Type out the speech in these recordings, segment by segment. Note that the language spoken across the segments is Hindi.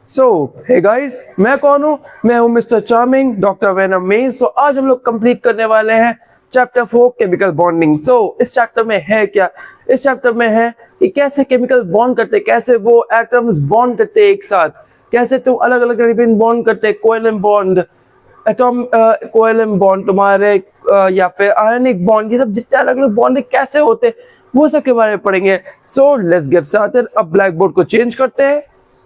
सो हे गाइस, मैं कौन हूँ? मैं हूँ मिस्टर चार्मिंग, डॉक्टर वेनम में। सो आज हम लोग कंप्लीट करने वाले हैं चैप्टर 4 केमिकल बॉन्डिंग। सो इस चैप्टर में है क्या? इस चैप्टर में है कि कैसे केमिकल बॉन्ड करते, कैसे वो एटम्स बॉन्ड करते एक साथ, कैसे तुम अलग अलग रिबन बॉन्ड करते, covalent bond, atom covalent bond तुम्हारे या फिर आयनिक बॉन्ड, ये सब जितने अलग अलग बॉन्ड कैसे होते वो सब के बारे में पढ़ेंगे। So let's get started. अब ब्लैक बोर्ड को चेंज करते हैं।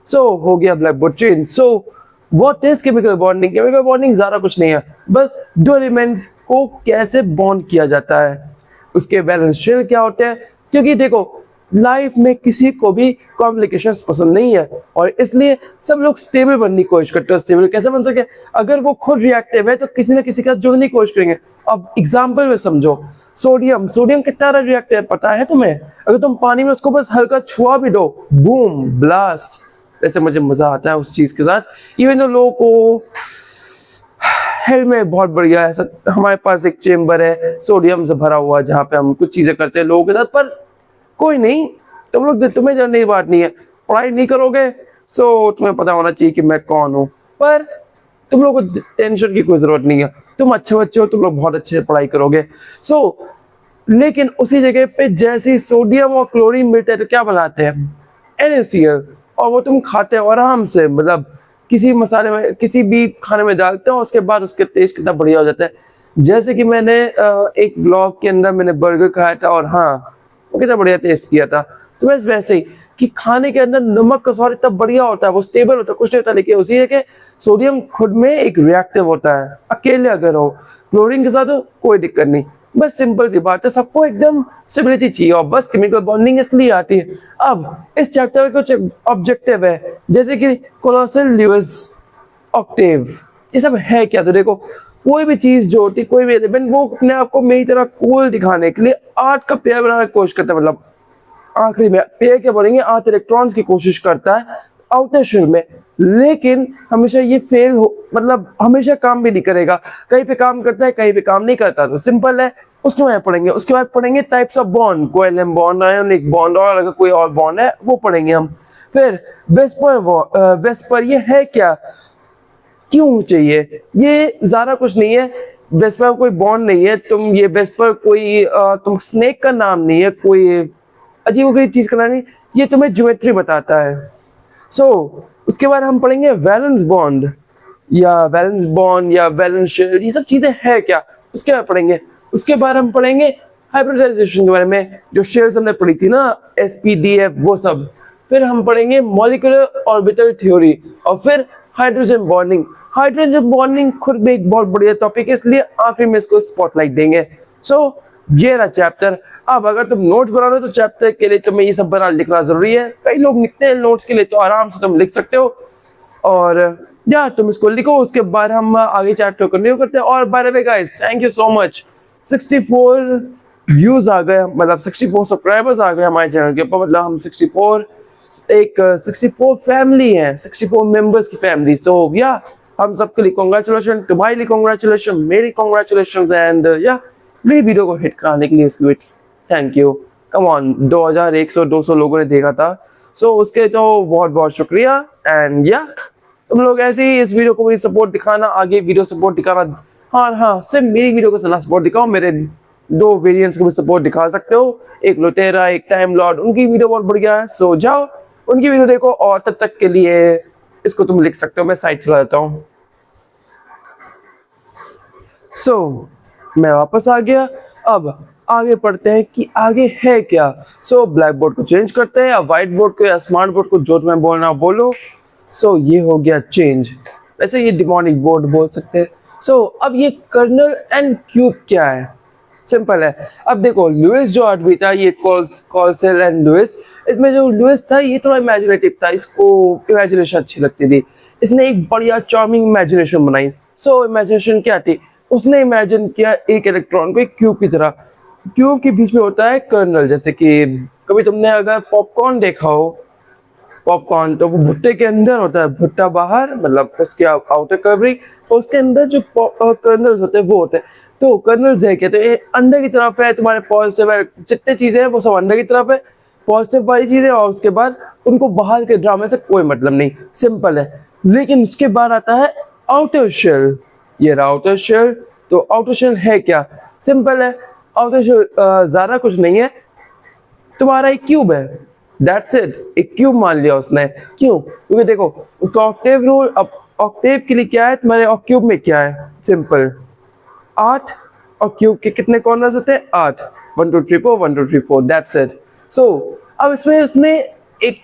सो हो गया black board change. So what is chemical bonding? Chemical bonding ज्यादा कुछ नहीं है, बस दो एलिमेंट्स को कैसे बॉन्ड किया जाता है, उसके बैलेंस शेल क्या होते हैं। क्योंकि देखो, लाइफ में किसी को भी कॉम्प्लिकेशंस पसंद नहीं है और इसलिए सब लोग स्टेबल बनने की कोशिश करते हैं। स्टेबल कैसे बन सके? अगर वो खुद रिएक्टिव है तो किसी ना किसी का जुड़ने की कोशिश करेंगे। अब एग्जांपल में समझो, सोडियम। सोडियम कितना रिएक्टिव है पता है तुम्हें? अगर तुम पानी में उसको बस हल्का छुआ भी दो, बूम, ब्लास्ट। ऐसे मुझे मजा आता है उस चीज के साथ। इवन तो लोगों को हेल में बहुत बढ़िया है, हमारे पास एक चेम्बर है सोडियम से भरा हुआ जहाँ पे हम कुछ चीजें करते हैं लोगों के साथ। पर कोई नहीं, तुम लोग, तुम्हें जानने की बात नहीं है, पढ़ाई नहीं करोगे। सो तुम्हें पता होना चाहिए कि मैं कौन हूँ। पर तुम लोग को टेंशन की कोई जरूरत नहीं है, तुम अच्छे बच्चे हो, तुम लोग बहुत अच्छे से पढ़ाई करोगे। लेकिन उसी जगह पे जैसे ही सोडियम और क्लोरीन मिलते हैं तो क्या बनाते हैं? NaCl। और वो तुम खाते हो आराम से, मतलब किसी मसाले में, किसी भी खाने में डालते हो, उसके बाद उसके टेस्ट कितना बढ़िया हो जाता है। जैसे कि मैंने एक व्लॉग के अंदर मैंने बर्गर खाया था और हाँ, वो कितना बढ़िया टेस्ट किया था। तो बस वैसे ही कि खाने के अंदर नमक का स्वाद इतना बढ़िया होता है, वो स्टेबल होता है, कुछ नहीं होता। लेकिन उसी है कि सोडियम खुद में एक रिएक्टिव होता है। अकेले अगर हो, क्लोरीन के साथ हो, कोई दिक्कत नहीं। बस सिंपल सी बात है, सबको एकदम स्टेबिलिटी चाहिए और बस केमिकल बॉन्डिंग इसलिए आती है। अब इस चैप्टर में कुछ ऑब्जेक्टिव है, जैसे कि कोलोसल, ल्यूइस, ऑक्टेव, ये सब है क्या? तो देखो, कोई भी चीज जो होती है, कोई भी एलिमेंट, वो अपने आप को मेरी तरह कूल दिखाने के लिए 8 का पेयर बनाने की कोशिश करता है। मतलब आखिरी में पेयर क्या बोलेंगे, 8 इलेक्ट्रॉन्स की कोशिश करता है आउटर शेल में। लेकिन हमेशा ये फेल हो, मतलब हमेशा काम भी नहीं करेगा। कहीं पे काम करता है, कहीं पे काम नहीं करता। तो सिंपल है, उसके बाद पढ़ेंगे। उसके बाद पढ़ेंगे types of bond, covalent bond, ionic bond, और अगर कोई और बॉन्ड है वो पढ़ेंगे हम। फिर वेस्पर ये है क्या, क्यों चाहिए? ये ज्यादा कुछ नहीं है, वेस्पर कोई बॉन्ड नहीं है। तुम ये वेस्पर कोई तुम स्नेक का नाम नहीं है, कोई अजीब चीज का नाम नहीं, ये तुम्हें ज्योमेट्री बताता है। उसके बाद हम पढ़ेंगे वैलेंस बॉन्ड या वैलेंस शेल, ये सब चीजें है क्या, उसके बाद पढ़ेंगे। उसके बाद हम पढ़ेंगे हाइब्रिडाइजेशन के बारे में, जो शेल्स हमने पढ़ी थी ना, SPDF, वो सब। फिर हम पढ़ेंगे मॉलिक्यूलर ऑर्बिटल थ्योरी और फिर हाइड्रोजन बॉन्डिंग। हाइड्रोजन बॉन्डिंग खुद में एक बहुत बढ़िया टॉपिक है, इसलिए आखिर में इसको स्पॉटलाइट देंगे। ये रहा चैप्टर। अब अगर तुम नोट्स बना रहे हो तो चैप्टर के लिए तुम्हें ये सब बना लिखना जरूरी है। कई लोग लिखते हैं नोट्स के लिए, तो आराम से तुम लिख सकते हो और या तुम इसको लिखो। उसके बाद हम आगे चैप्टर कंटिन्यू करते हैं। और by the way guys, thank you so much, 64 views आ गए, मतलब 64 सब्सक्राइबर्स आ गए हमारे चैनल के ऊपर। मतलब हम 64 फैमिली है, 64 मेंबर्स की फैमिली। या हम सबके लिए कॉन्ग्रेचुलेशन, तुम्हारे लिए कॉन्ग्रेचुलेशन, मेरी कॉन्ग्रेचुलेशन, एंड या मेरी वीडियो को हिट कराने के लिए इसके थैंक यू। कम ऑन, 2100-200 लोगों ने देखा था। उसके लिए तो बहुत बहुत शुक्रिया। एंड या तुम लोग ऐसे ही इस वीडियो को भी सपोर्ट दिखाना, आगे वीडियो सपोर्ट दिखाना। हाँ, सिर्फ मेरी वीडियो को सपोर्ट दिखाओ, मेरे 2 वेरिएंट्स को भी सपोर्ट दिखा सकते हो, एक लुटेरा, एक टाइम लॉर्ड, उनकी वीडियो बहुत बढ़िया है। जाओ उनकी वीडियो देखो और तब तक के लिए इसको तुम लिख सकते हो। मैं साइट चला देता हूँ। मैं वापस आ गया। अब आगे पढ़ते हैं कि आगे है क्या। ब्लैक बोर्ड को चेंज करते हैं, या व्हाइट बोर्ड को या स्मार्ट बोर्ड को, जो तुम्हें बोलना बोलो। ये हो गया चेंज। वैसे ये डिमोनिक बोर्ड बोल सकते हैं। अब ये कर्नल एंड क्यूब क्या है? सिंपल है। अब देखो, लुइस जो आठवीं था, ये कोलोसल एंड लुइस, इसमें जो लुइस था ये थोड़ा इमेजिनेटिव था, इसको इमेजिनेशन अच्छी लगती थी, इसने एक बढ़िया चार्मिंग इमेजिनेशन बनाई। इमेजिनेशन क्या थी? उसने इमेजिन किया एक इलेक्ट्रॉन को एक क्यूब की तरह। क्यूब के बीच में होता है कर्नल। जैसे कि कभी तुमने अगर पॉपकॉर्न देखा हो, पॉपकॉर्न तो वो भुट्टे के अंदर होता है, भुट्टा बाहर, मतलब उसके आउटर कवरिंग, तो उसके अंदर जो कर्नल्स होते हैं वो होते हैं। तो कर्नल्स है क्या? तो ये अंदर की तरफ है, तुम्हारे पॉजिटिव है, जितनी चीजें हैं वो सब अंदर की तरफ है। पॉजिटिव वाली चीज है और उसके बाद उनको बाहर के ड्रामे से कोई मतलब नहीं, सिंपल है। लेकिन उसके बाद आता है आउटर शेल। ये रहा आउटर शेल। तो आउटर शेल है क्या? सिंपल है। आउटर शेल ज्यादा कुछ नहीं है, तुम्हारा एक क्यूब है, दैट्स इट। एक क्यूब मान लिया उसने। क्यों? क्योंकि देखो उसका ऑक्टेव रूल, अब ऑक्टेव के लिए क्या है तुम्हारे क्यूब में क्या है? सिंपल 8, और क्यूब के कितने कॉर्नर्स होते हैं? 8। 1 2 3 4, 1 2 3 4, दैट्स इट। सो अब इसमें उसने एक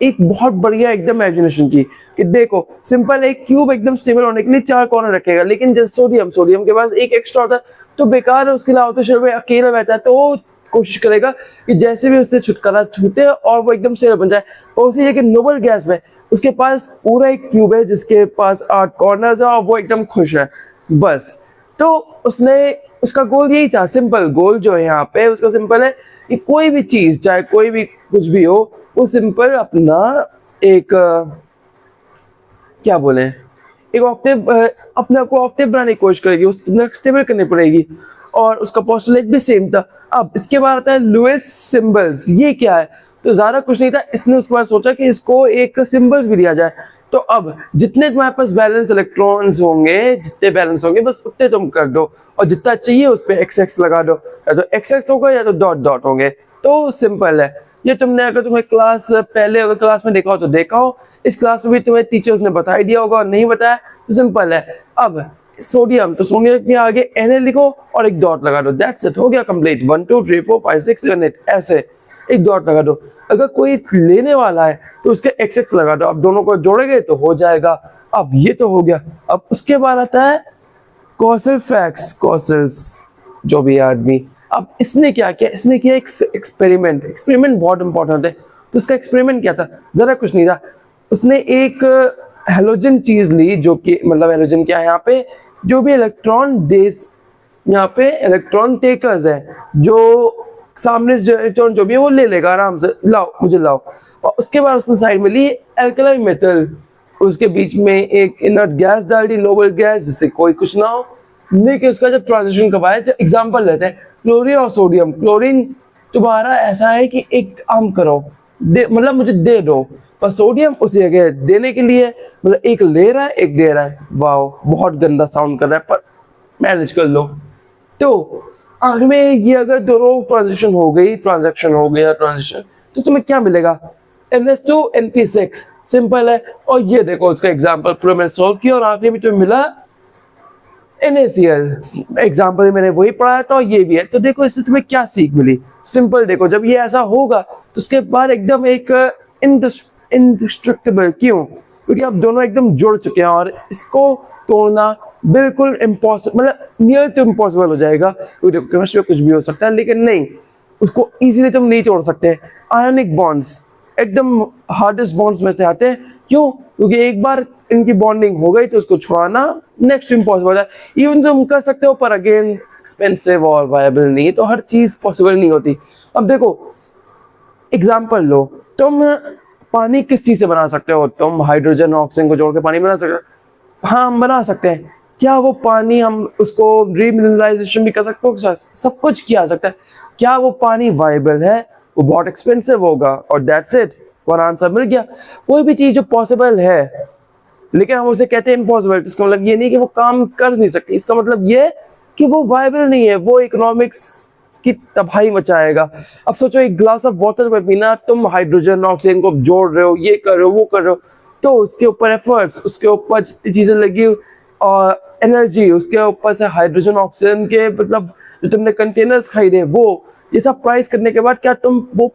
एक बहुत बढ़िया एकदम इमेजिनेशन की कि देखो सिंपल एक क्यूब एकदम स्टेबल होने के लिए 4 कॉर्नर रखेगा, लेकिन जैसे सोडियम के पास एक एक्स्ट्रा होता है तो बेकार है, उसके लिए आउटर शेल में अकेला रहता है, तो वो कोशिश करेगा कि जैसे भी उससे छुटकारा छूटे और वो एकदम स्टेबल बन जाए। और उसी जगह नोबल गैस में उसके पास पूरा एक क्यूब है जिसके पास 8 कॉर्नर्स है और वो एकदम खुश है बस। तो उसने उसका गोल यही था, सिंपल गोल जो है यहाँ पे उसका सिंपल है कि कोई भी चीज चाहे कोई भी कुछ भी हो वो सिंपल अपना एक क्या बोले एक ऑक्टेव अपने आप को ऑक्टेव बनाने की कोशिश करेगी, उस स्टेबल करनी पड़ेगी। और उसका पोस्टुलेट भी सेम था। अब इसके बाद आता है लुईस सिंबल्स। ये क्या है? तो ज्यादा कुछ नहीं था, इसने उसके बाद सोचा कि इसको एक सिंबल्स भी दिया जाए। तो अब जितने तुम्हारे पास बैलेंस इलेक्ट्रॉन्स होंगे, जितने बैलेंस होंगे बस उतने तुम कर दो, और जितना चाहिए उस पर एक्स लगा दो, या तो एक्स होगा या तो डॉट डॉट होंगे। तो सिंपल है ये। तुमने अगर तुम्हें क्लास पहले अगर क्लास में देखा हो तो देखा हो, इस क्लास में भी तुम्हें टीचर्स ने बता दिया होगा, और नहीं बताया तो सिंपल है। अब सोडियम, तो सोडियम के आगे Na लिखो और एक डॉट लगा दो, दैट्स इट, हो गया कंप्लीट। 1 2 3 4 5 6 7 8 ऐसे एक डॉट लगा दो। अगर कोई लेने वाला है तो उसके एक्स लगा दो, अब दोनों को जोड़ेंगे तो हो जाएगा। अब ये तो हो गया। अब उसके बाद आता है कॉसल फैक्ट्स, कॉसल्स जो भी आदमी। अब इसने क्या किया? इसने किया एक एक्सपेरिमेंट बहुत इंपॉर्टेंट है। तो उसका एक्सपेरिमेंट क्या था? जरा कुछ नहीं था, उसने एक हेलोजन चीज ली, जो कि मतलब हेलोजन क्या है यहाँ पे, जो भी इलेक्ट्रॉन देस यहाँ पे इलेक्ट्रॉन टेकर्स है, जो सामने जो इलेक्ट्रॉन जो भी है वो ले लेगा आराम से, लाओ मुझे लाओ। और उसके बाद उसने साइड में ली एल्कलाइन मेटल, उसके बीच में एक इनर्ट गैस डाल दी, नोबल गैस, जिससे कोई कुछ ना हो। लेकिन उसका जब ट्रांजिशन कब आया, तो एग्जाम्पल लेते हैं क्लोरीन और सोडियम। क्लोरीन तुम्हारा ऐसा है कि एक काम करो, मतलब मुझे दे दो, पर सोडियम उसी जगह देने के लिए मतलब एक ले रहा है एक दे रहा है। वाओ, बहुत गंदा साउंड कर रहा है पर मैनेज कर लो। तो आखिर में ये अगर दोनों ट्रांजेक्शन हो गया तो तुम्हें क्या मिलेगा? NH2 NP6, सिंपल है। और ये देखो उसका एग्जांपल पूरा मैंने सॉल्व किया और आखिर में तुम्हें मिला NaCl। एग्जांपल मैंने वही पढ़ाया था और ये भी है। तो देखो इससे तुम्हें क्या सीख मिली? सिंपल देखो, जब ये ऐसा होगा तो उसके बाद एकदम एक इंडिस्ट्रक्टेबल। क्यों? क्योंकि अब दोनों एकदम जुड़ चुके हैं और इसको तोड़ना बिल्कुल इम्पॉसिबल, मतलब नियर टू इम्पॉसिबल हो जाएगा। क्योंकि केमिस्ट्री में कुछ भी हो सकता है, लेकिन नहीं, उसको इजीली तुम नहीं तोड़ सकते। आयोनिक बॉन्ड्स एकदम हार्डेस्ट बॉन्ड्स में से आते हैं। क्यों? क्योंकि एक बार इनकी बॉन्डिंग हो गई तो उसको छुड़ाना नेक्स्ट इम्पॉसिबल है। इवन तुम कर सकते हो पर अगेन एक्सपेंसिव और वायबल नहीं, तो हर चीज पॉसिबल नहीं होती। अब देखो एग्जाम्पल लो, तुम पानी किस चीज से बना सकते हो? तुम हाइड्रोजन ऑक्सीजन को जोड़ के पानी बना सकते हो। हाँ, हम बना सकते हैं। क्या वो पानी हम उसको रीमिनरलाइजेशन भी कर सकते हो? सब कुछ किया जा सकता है। क्या वो पानी वायबल है? वो बहुत एक्सपेंसिव होगा। और दैट्स इट, वन आंसर मिल गया। कोई भी चीज जो पॉसिबल है लेकिन हम उसे कहते हैं इम्पॉसिबल, इसका मतलब ये नहीं कि वो काम कर नहीं सकती, इसका मतलब ये कि वो वायबल नहीं है, वो इकोनॉमिक्स की तबाही मचाएगा। अब सोचो एक ग्लास ऑफ वाटर में बिना तुम हाइड्रोजन ऑक्सीजन को जोड़ रहे हो, ये कर रहे हो, वो कर रहे हो, तो उसके ऊपर एफर्ट्स, उसके ऊपर जितनी चीजें लगी और एनर्जी, उसके ऊपर से हाइड्रोजन ऑक्सीजन के मतलब जो तुमने कंटेनर्स खरीदे, वो ये सब प्राइस करने के बाद क्या तुम वो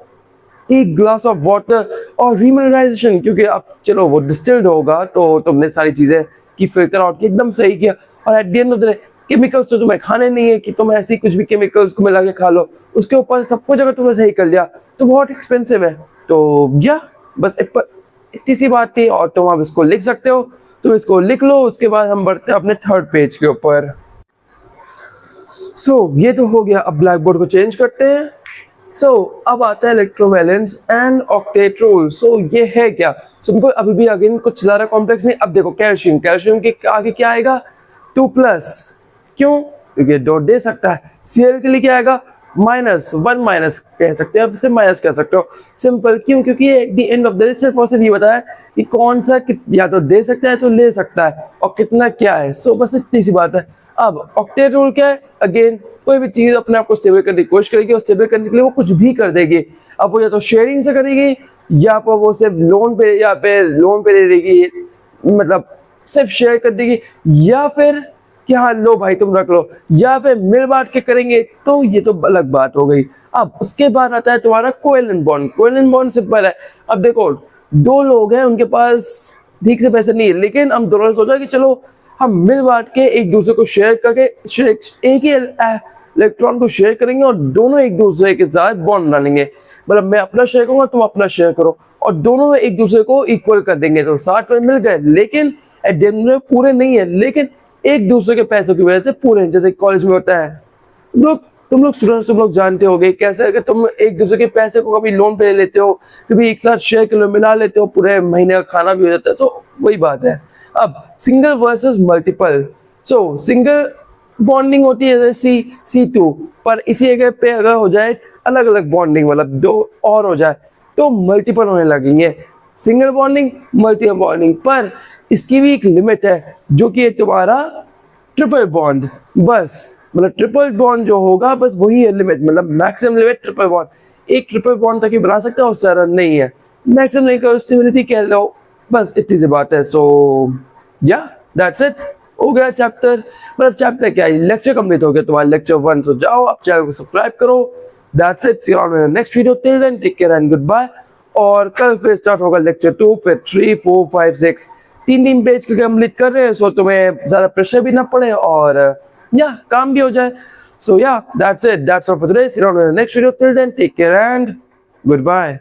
एक ग्लास ऑफ वाटर और रीमिनरलाइजेशन, क्योंकि अब चलो वो डिस्टिल्ड होगा तो तुमने सारी चीजें की फिल्टर आउट की, एकदम सही किया। और at the end of the day chemicals तो तुम्हें खाने नहीं है कि तुम ऐसी कुछ भी केमिकल्स को मिला के खा लो, उसके ऊपर सब कुछ अगर तुमने सही कर लिया तो बहुत एक्सपेंसिव है। तो या बस इतनी सी बात थी और तुम अब इसको लिख सकते हो। तुम इसको लिख लो, उसके बाद हम बढ़ते हैं अपने थर्ड पेज के ऊपर। ये तो हो गया। अब ब्लैक बोर्ड को चेंज करते हैं। अब आता है इलेक्ट्रोवैलेंस एंड ऑक्टेट रूल। ये है क्या? तुमको अभी भी अगेन कुछ ज्यादा कॉम्प्लेक्स नहीं। अब देखो कैल्शियम के आगे क्या आएगा? 2+। क्यों? क्योंकि डॉट दे सकता है। Cl के लिए क्या आएगा? -1 माइनस कह सकते हो, सिर्फ माइनस कह सकते हो। सिंपल क्यों? क्योंकि at the end of the day सिर्फ और सिर्फ ये बताया कि कौन सा या तो दे सकता है तो ले सकता है और कितना क्या है। सो बस इतनी सी बात है। अब ऑक्टेट रूल क्या है? अगेन कोई भी चीज अपने आप को स्टेबल करने की कोशिश करेगी और स्टेबल करने के लिए वो कुछ भी कर देगी। अब वो या तो शेयरिंग से करेगी या फिर वो सिर्फ लोन पे या फिर लोन पे ले लेगी, मतलब सिर्फ शेयर कर देगी, या फिर कि हाँ लो भाई तुम रख लो, या फिर मिल बांट के करेंगे, तो ये तो अलग बात हो गई। अब उसके बाद आता है तुम्हारा covalent bond. Covalent bond simple है। अब देखो दो लोग हैं, उनके पास ठीक से पैसे नहीं है, लेकिन हम दोनों ने सोचा कि चलो हम मिल बांट के एक दूसरे को शेयर करके एक ही इलेक्ट्रॉन को शेयर करेंगे और दोनों एक दूसरे के साथ बॉन्ड बना लेंगे। मतलब मैं अपना शेयर करूंगा, तुम अपना शेयर करो, और दोनों एक दूसरे को इक्वल कर देंगे, तो 60 में मिल गए। लेकिन एट द एंड में पूरे नहीं है, लेकिन एक दूसरे के पैसों की वजह से पूरे, जैसे कॉलेज में होता है। तुम लोग स्टूडेंट्स, तुम लोग जानते होगे कैसे, अगर तुम एक दूसरे के पैसे को कभी लोन पे ले लेते हो, कभी एक साथ शेयर के लिए मिला लेते हो, पूरे महीने का खाना भी हो जाता है, तो वही बात है। अब सिंगल वर्सेस मल्टीपल। सो सिंगल बॉन्डिंग होती है C2, पर इसी जगह पे अगर हो जाए अलग अलग बॉन्डिंग, मतलब दो और हो जाए, तो मल्टीपल होने लगेंगे। सिंगल बॉन्डिंग, मल्टीपल बॉन्डिंग, पर इसकी भी एक लिमिट है, जो कि है तुम्हारा ट्रिपल बॉन्ड। बस मतलब ट्रिपल बॉन्ड जो होगा बस वही है लिमिट, मतलब मैक्सिमम लिमिट ट्रिपल बॉन्ड। एक ट्रिपल बॉन्ड तक ही बना सकते हो, उससे ज्यादा नहीं है। मैक्सिमम नहीं करो, स्टेबिलिटी कह लो, बस इतनी सी बात है। सो या दैट्स इट, हो गया चैप्टर, मतलब चैप्टर क्या है, लेक्चर कंप्लीट हो गया तुम्हारा, लेक्चर 1। सो जाओ अब चैनल को सब्सक्राइब करो। That's it, see you on next video, till then take care and good bye. और कल फिर स्टार्ट होगा लेक्चर 2, फिर 3, 4, 5, 6, 3 पेज के कंप्लीट कर रहे हैं, सो तुम्हें ज्यादा प्रेशर भी ना पड़े और या काम भी हो जाए। So ya that's it, that's all for today, see you on next video, till then take care and good bye.